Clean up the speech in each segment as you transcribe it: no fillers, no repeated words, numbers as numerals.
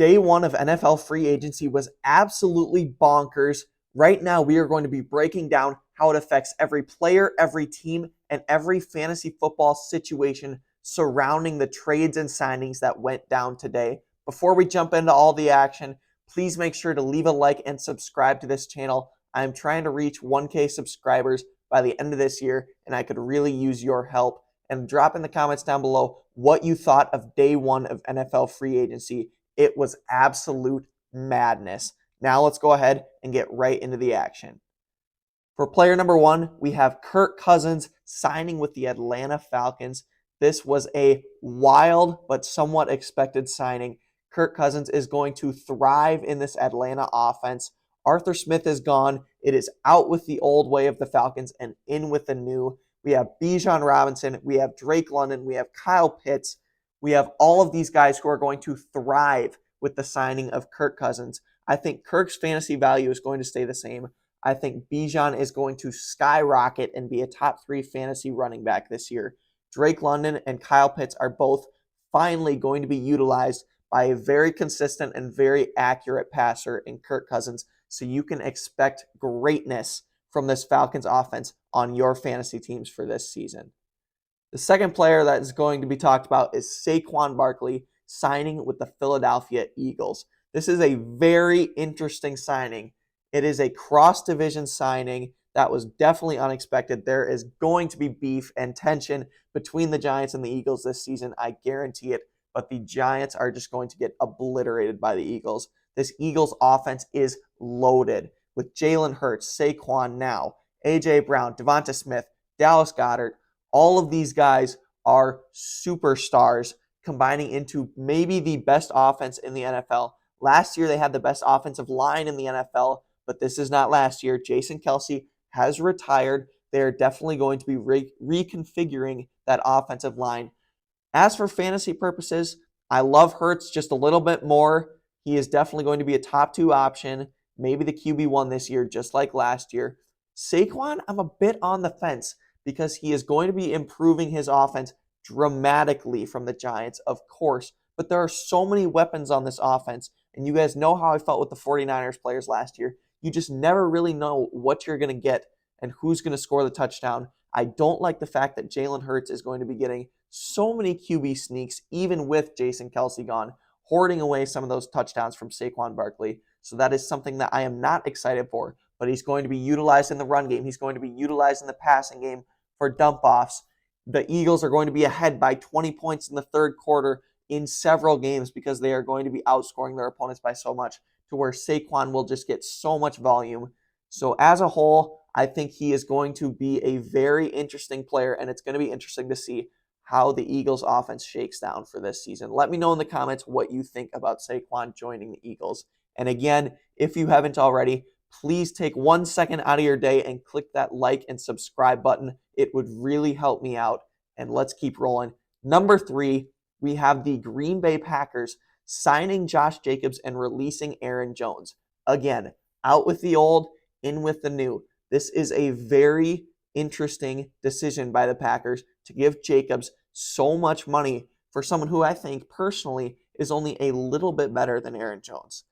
Day one of NFL free agency was absolutely bonkers. Right now, we are going to be breaking down how it affects every player, every team, and every fantasy football situation surrounding the trades and signings that went down today. Before we jump into all the action, please make sure to leave a like and subscribe to this channel. I am trying to reach 1K subscribers by the end of this year, and I could really use your help. And drop in the comments down below what you thought of day one of NFL free agency. It was absolute madness. Now let's go ahead and get right into the action. For player number one, we have Kirk Cousins signing with the Atlanta Falcons. This was a wild but somewhat expected signing. Kirk Cousins is going to thrive in this Atlanta offense. Arthur Smith is gone. It is out with the old way of the Falcons and in with the new. We have Bijan Robinson. We have Drake London. We have Kyle Pitts. We have all of these guys who are going to thrive with the signing of Kirk Cousins. I think Kirk's fantasy value is going to stay the same. I think Bijan is going to skyrocket and be a top 3 fantasy running back this year. Drake London and Kyle Pitts are both finally going to be utilized by a very consistent and very accurate passer in Kirk Cousins. So you can expect greatness from this Falcons offense on your fantasy teams for this season. The second player that is going to be talked about is Saquon Barkley signing with the Philadelphia Eagles. This is a very interesting signing. It is a cross-division signing that was definitely unexpected. There is going to be beef and tension between the Giants and the Eagles this season. I guarantee it. But the Giants are just going to get obliterated by the Eagles. This Eagles offense is loaded with Jalen Hurts, Saquon now, A.J. Brown, Devonta Smith, Dallas Goedert. All of these guys are superstars combining into maybe the best offense in the NFL. Last year, they had the best offensive line in the NFL, but this is not last year. Jason Kelce has retired. They're definitely going to be reconfiguring that offensive line. As for fantasy purposes, I love Hurts just a little bit more. He is definitely going to be a top 2 option, maybe the QB1 this year, just like last year. Saquon, I'm a bit on the fence because he is going to be improving his offense dramatically from the Giants, of course. But there are so many weapons on this offense, and you guys know how I felt with the 49ers players last year. You just never really know what you're going to get and who's going to score the touchdown. I don't like the fact that Jalen Hurts is going to be getting so many QB sneaks, even with Jason Kelce gone, hoarding away some of those touchdowns from Saquon Barkley. So that is something that I am not excited for. But he's going to be utilized in the run game. He's going to be utilized in the passing game for dump-offs. The Eagles are going to be ahead by 20 points in the third quarter in several games because they are going to be outscoring their opponents by so much to where Saquon will just get so much volume. So as a whole, I think he is going to be a very interesting player, and it's going to be interesting to see how the Eagles offense shakes down for this season. Let me know in the comments what you think about Saquon joining the Eagles. And again, if you haven't already, please take 1 second out of your day and click that like and subscribe button. It would really help me out. And let's keep rolling. Number 3, we have the Green Bay Packers signing Josh Jacobs and releasing Aaron Jones. Again, out with the old, in with the new. This is a very interesting decision by the Packers to give Jacobs so much money for someone who I think personally is only a little bit better than Aaron Jones.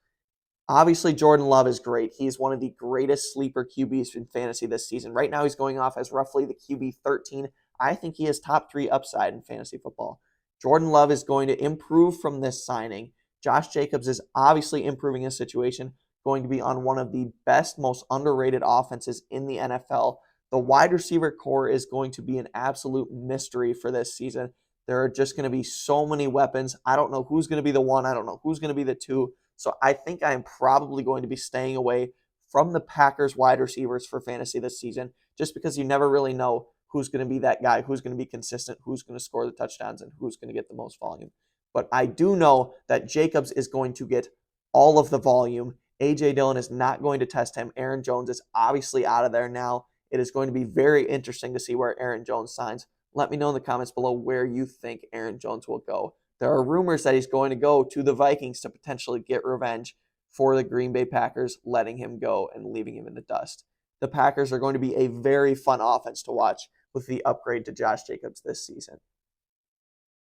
Obviously, Jordan Love is great. He's one of the greatest sleeper QBs in fantasy this season. Right now, he's going off as roughly the QB 13. I think he has top 3 upside in fantasy football. Jordan Love is going to improve from this signing. Josh Jacobs is obviously improving his situation, going to be on one of the best, most underrated offenses in the NFL. The wide receiver core is going to be an absolute mystery for this season. There are just going to be so many weapons. I don't know who's going to be the 1. I don't know who's going to be the 2. So I think I'm probably going to be staying away from the Packers wide receivers for fantasy this season, just because you never really know who's going to be that guy, who's going to be consistent, who's going to score the touchdowns, and who's going to get the most volume. But I do know that Jacobs is going to get all of the volume. A.J. Dillon is not going to test him. Aaron Jones is obviously out of there now. It is going to be very interesting to see where Aaron Jones signs. Let me know in the comments below where you think Aaron Jones will go. There are rumors that he's going to go to the Vikings to potentially get revenge for the Green Bay Packers letting him go and leaving him in the dust. The Packers are going to be a very fun offense to watch with the upgrade to Josh Jacobs this season.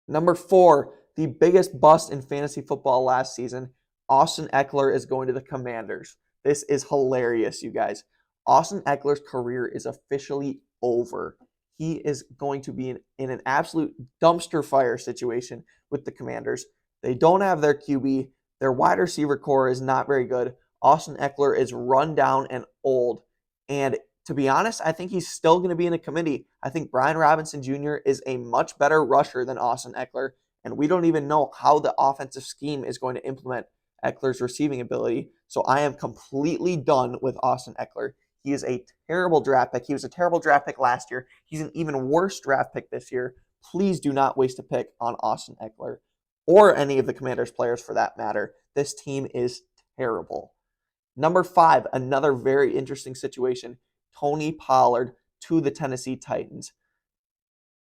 Number 4, the biggest bust in fantasy football last season Austin Ekeler is going to the Commanders. This is hilarious, you guys. Austin Ekeler's career is officially over. He is going to be in an absolute dumpster fire situation with the Commanders. They don't have their QB. Their wide receiver core is not very good. Austin Ekeler is run down and old. And to be honest, I think he's still going to be in a committee. I think Brian Robinson Jr. is a much better rusher than Austin Ekeler. And we don't even know how the offensive scheme is going to implement Ekeler's receiving ability. So I am completely done with Austin Ekeler. He is a terrible draft pick. He was a terrible draft pick last year. He's an even worse draft pick this year. Please do not waste a pick on Austin Ekeler or any of the Commanders players for that matter. This team is terrible. Number 5, another very interesting situation. Tony Pollard to the Tennessee Titans.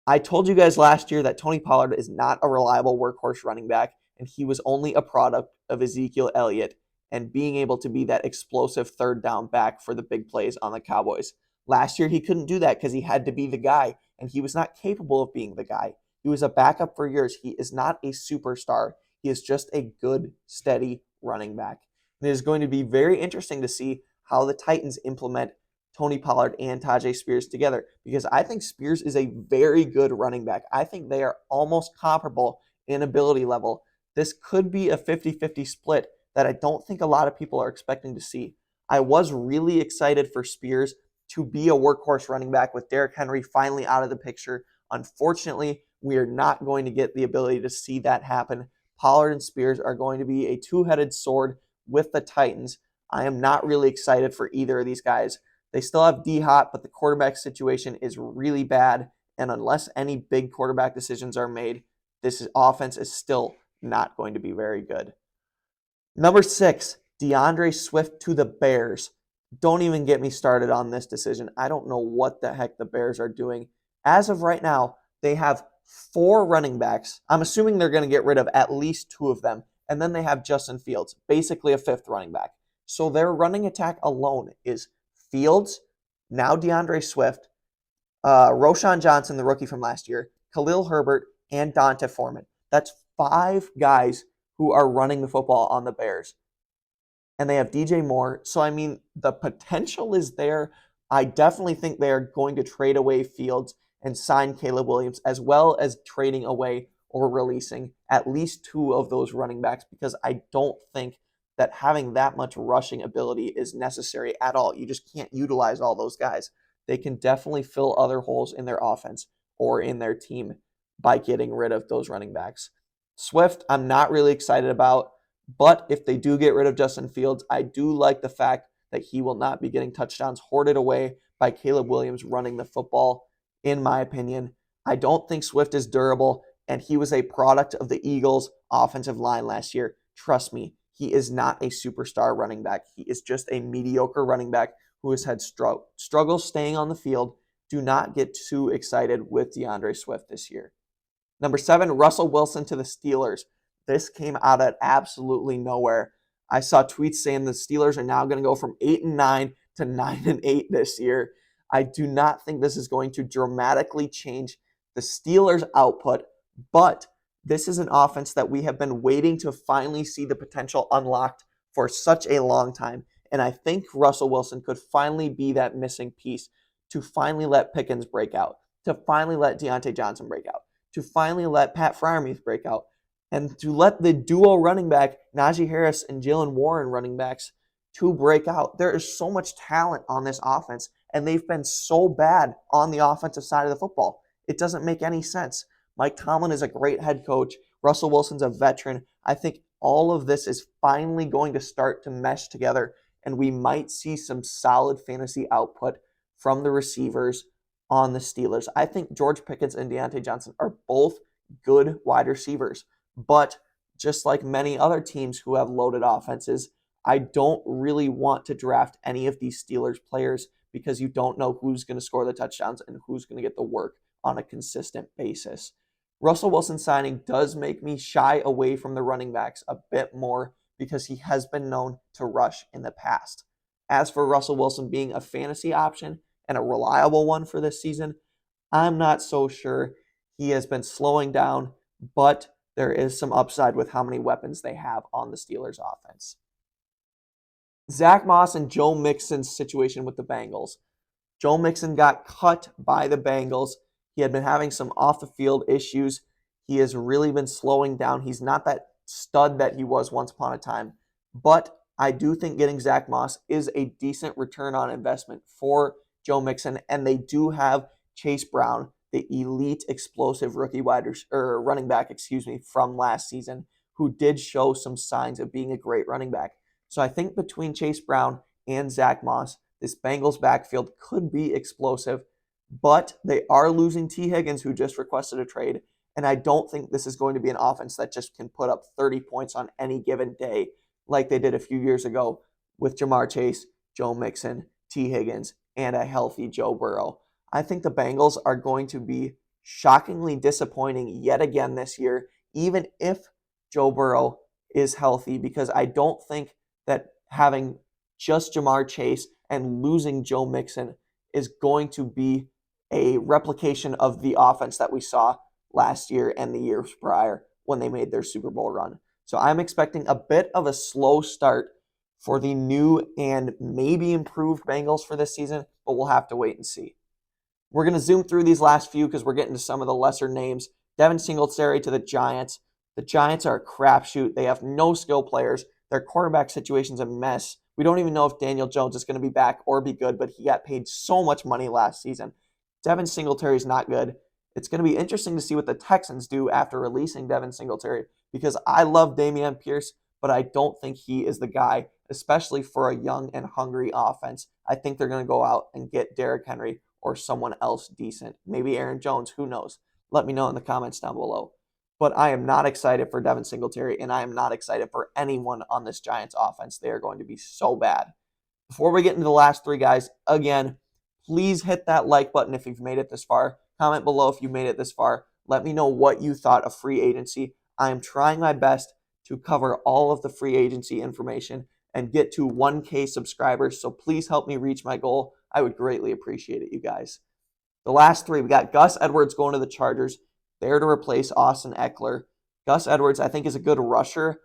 I told you guys last year that Tony Pollard is not a reliable workhorse running back, and he was only a product of Ezekiel Elliott and being able to be that explosive third down back for the big plays on the Cowboys. Last year, he couldn't do that because he had to be the guy, and he was not capable of being the guy. He was a backup for years. He is not a superstar. He is just a good, steady running back. And it is going to be very interesting to see how the Titans implement Tony Pollard and Tyjae Spears together, because I think Spears is a very good running back. I think they are almost comparable in ability level. This could be a 50-50 split that I don't think a lot of people are expecting to see. I was really excited for Spears to be a workhorse running back with Derrick Henry finally out of the picture. Unfortunately, we are not going to get the ability to see that happen. Pollard and Spears are going to be a two-headed sword with the Titans. I am not really excited for either of these guys. They still have D-Hop, but the quarterback situation is really bad. And unless any big quarterback decisions are made, this offense is still not going to be very good. Number 6, DeAndre Swift to the Bears. Don't even get me started on this decision. I don't know what the heck the Bears are doing. As of right now, they have 4 running backs. I'm assuming they're going to get rid of at least 2 of them. And then they have Justin Fields, basically a 5th running back. So their running attack alone is Fields, now DeAndre Swift, Roschon Johnson, the rookie from last year, Khalil Herbert, and D'Onta Foreman. That's 5 guys who are running the football on the Bears. And they have DJ Moore. So, I mean, the potential is there. I definitely think they are going to trade away Fields and sign Caleb Williams, as well as trading away or releasing at least 2 of those running backs, because I don't think that having that much rushing ability is necessary at all. You just can't utilize all those guys. They can definitely fill other holes in their offense or in their team by getting rid of those running backs. Swift, I'm not really excited about, but if they do get rid of Justin Fields, I do like the fact that he will not be getting touchdowns hoarded away by Caleb Williams running the football, in my opinion. I don't think Swift is durable, and he was a product of the Eagles' offensive line last year. Trust me, he is not a superstar running back. He is just a mediocre running back who has had struggles staying on the field. Do not get too excited with DeAndre Swift this year. Number 7, Russell Wilson to the Steelers. This came out of absolutely nowhere. I saw tweets saying the Steelers are now going to go from 8-9 to 9-8 this year. I do not think this is going to dramatically change the Steelers' output, but this is an offense that we have been waiting to finally see the potential unlocked for such a long time. And I think Russell Wilson could finally be that missing piece to finally let Pickens break out, to finally let Deontay Johnson break out, to finally let Pat Freiermuth break out, and to let the duo running back, Najee Harris and Jalen Warren running backs, to break out. There is so much talent on this offense, and they've been so bad on the offensive side of the football. It doesn't make any sense. Mike Tomlin is a great head coach. Russell Wilson's a veteran. I think all of this is finally going to start to mesh together, and we might see some solid fantasy output from the receivers on the Steelers. I think George Pickens and Deontay Johnson are both good wide receivers, but just like many other teams who have loaded offenses, I don't really want to draft any of these Steelers players because you don't know who's going to score the touchdowns and who's going to get the work on a consistent basis. Russell Wilson signing does make me shy away from the running backs a bit more because he has been known to rush in the past. As for Russell Wilson being a fantasy option and a reliable one for this season, I'm not so sure. He has been slowing down, but there is some upside with how many weapons they have on the Steelers offense. Zach Moss and Joe Mixon's situation with the Bengals. Joe Mixon got cut by the Bengals. He had been having some off the field issues. He has really been slowing down. He's not that stud that he was once upon a time. But I do think getting Zach Moss is a decent return on investment for Joe Mixon. And they do have Chase Brown, the elite explosive running back, from last season, who did show some signs of being a great running back. So I think between Chase Brown and Zach Moss, this Bengals backfield could be explosive, but they are losing T. Higgins, who just requested a trade, and I don't think this is going to be an offense that just can put up 30 points on any given day like they did a few years ago with Ja'Marr Chase, Joe Mixon, T. Higgins, and a healthy Joe Burrow. I think the Bengals are going to be shockingly disappointing yet again this year, even if Joe Burrow is healthy, because I don't think that having just Ja'Marr Chase and losing Joe Mixon is going to be a replication of the offense that we saw last year and the years prior when they made their Super Bowl run. So I'm expecting a bit of a slow start for the new and maybe improved Bengals for this season, but we'll have to wait and see. We're going to zoom through these last few because we're getting to some of the lesser names. Devin Singletary to the Giants. The Giants are a crapshoot. They have no skill players. Their quarterback situation's a mess. We don't even know if Daniel Jones is going to be back or be good, but he got paid so much money last season. Devin Singletary is not good. It's going to be interesting to see what the Texans do after releasing Devin Singletary, because I love Dameon Pierce, but I don't think he is the guy, especially for a young and hungry offense. I think they're going to go out and get Derrick Henry or someone else decent. Maybe Aaron Jones, who knows? Let me know in the comments down below. But I am not excited for Devin Singletary, and I am not excited for anyone on this Giants offense. They are going to be so bad. Before we get into the last three guys, again, please hit that like button if you've made it this far. Comment below if you made it this far. Let me know what you thought of free agency. I am trying my best to cover all of the free agency information and get to 1K subscribers, so please help me reach my goal. I would greatly appreciate it, you guys. The last three, we got Gus Edwards going to the Chargers, there to replace Austin Eckler. Gus Edwards, I think, is a good rusher.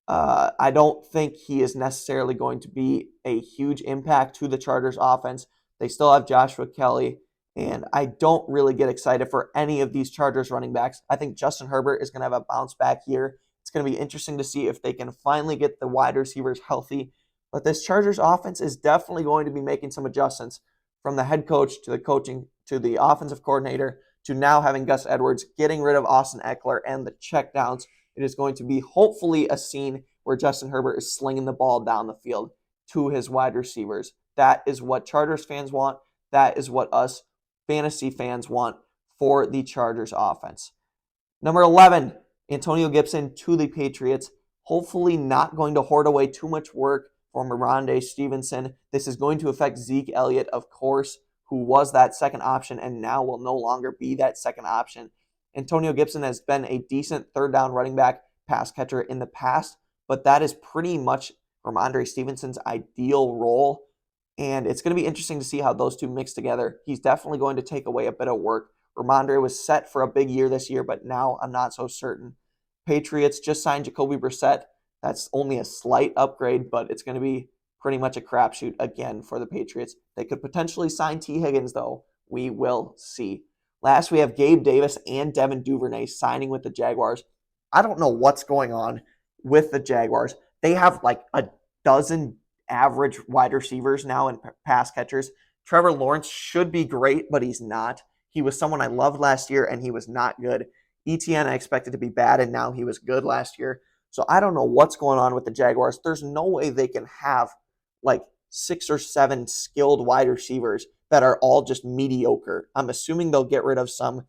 I don't think he is necessarily going to be a huge impact to the Chargers offense. They still have Joshua Kelly, and I don't really get excited for any of these Chargers running backs. I think Justin Herbert is going to have a bounce back year. It's going to be interesting to see if they can finally get the wide receivers healthy. But this Chargers offense is definitely going to be making some adjustments, from the head coach to the coaching to the offensive coordinator to now having Gus Edwards, getting rid of Austin Eckler and the checkdowns. It is going to be hopefully a scene where Justin Herbert is slinging the ball down the field to his wide receivers. That is what Chargers fans want. That is what us fantasy fans want for the Chargers offense. Number 11, Antonio Gibson to the Patriots. Hopefully not going to hoard away too much work from Rhamondre Stevenson. This is going to affect Zeke Elliott, of course, who was that second option and now will no longer be that second option. Antonio Gibson has been a decent third down running back pass catcher in the past, but that is pretty much Rhamondre Stevenson's ideal role. And it's going to be interesting to see how those two mix together. He's definitely going to take away a bit of work. Rhamondre was set for a big year this year, but now I'm not so certain. Patriots just signed Jacoby Brissett. That's only a slight upgrade, but it's going to be pretty much a crapshoot again for the Patriots. They could potentially sign T. Higgins, though. We will see. Last, we have Gabe Davis and Devin Duvernay signing with the Jaguars. I don't know what's going on with the Jaguars. They have like a dozen average wide receivers now and pass catchers. Trevor Lawrence should be great, but he's not. He was someone I loved last year, and he was not good. ETN I expected to be bad, and now he was good last year. So I don't know what's going on with the Jaguars. There's no way they can have like 6 or 7 skilled wide receivers that are all just mediocre. I'm assuming they'll get rid of some.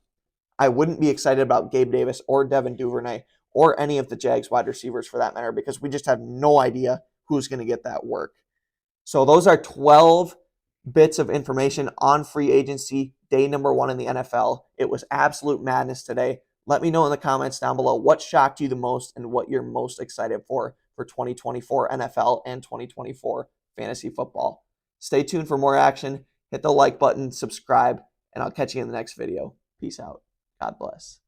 I wouldn't be excited about Gabe Davis or Devin Duvernay or any of the Jags wide receivers for that matter, because we just have no idea who's going to get that work. So those are 12 bits of information on free agency, day number 1 in the NFL. It was absolute madness today. Let me know in the comments down below what shocked you the most and what you're most excited for 2024 NFL and 2024 fantasy football. Stay tuned for more action. Hit the like button, subscribe, and I'll catch you in the next video. Peace out. God bless.